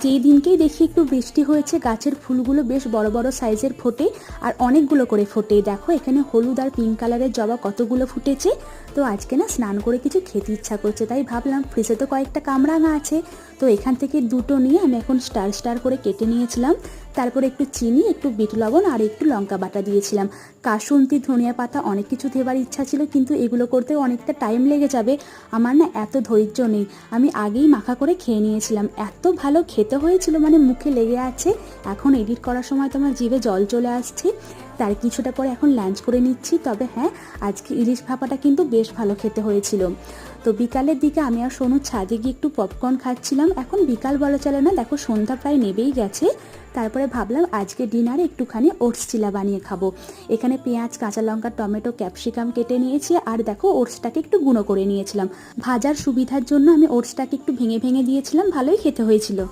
যেই দিনকেই দেখি একটু বৃষ্টি হয়েছে, গাছের ফুলগুলো বেশ বড় বড় সাইজের ফোটে, আর অনেকগুলো করে ফোটে। দেখো এখানে হলুদ আর পিঙ্ক কালারের জবা কতগুলো ফুটেছে। তো আজকে না স্নান করে কিছু খেতে ইচ্ছা করছে, তাই ভাবলাম ফ্রিজে তো কয়েকটা কামরাঙা আছে, তো এখান থেকে দুটো নিয়ে আমি এখন স্টার স্টার করে কেটে নিয়েছিলাম। তারপরে একটু চিনি, একটু বিট লবণ আর একটু লঙ্কা বাটা দিয়েছিলাম। কাসুন্দি, ধনিয়া পাতা অনেক কিছু দেবার ইচ্ছা ছিল, কিন্তু এগুলো করতেও অনেকটা টাইম লেগে যাবে। আমার না এত ধৈর্য নেই, আমি আগেই মাখা করে খেয়ে নিয়েছিলাম। এত ভালো খেতে হয়েছিল, মানে মুখে লেগে আছে। এখন এডিট করার সময় তো আমার জিভে জল চলে আসছে। তার কিছুটা পরে এখন লাঞ্চ করে নিচ্ছি। তবে হ্যাঁ, আজকে ইলিশ ভাপাটা কিন্তু বেশ ভালো খেতে হয়েছিল। তো বিকালের দিকে আমি আর সোনু ছাদে গিয়ে একটু পপকর্ন খাচ্ছিলাম। এখন বিকাল বলা চলে না, দেখো সন্ধ্যা প্রায় নেবেই গেছে। তারপরে ভাবলাম আজকে ডিনারে একটুখানি ওটস চিলা বানিয়ে খাবো। এখানে পেঁয়াজ, কাঁচা লঙ্কা, টমেটো, ক্যাপসিকাম কেটে নিয়েছি, আর দেখো ওটসটাকে একটু গুঁড়ো করে নিয়েছিলাম। ভাজার সুবিধার জন্য আমি ওটসটাকে একটু ভেঙে ভেঙে দিয়েছিলাম, ভালোই খেতে হয়েছিল।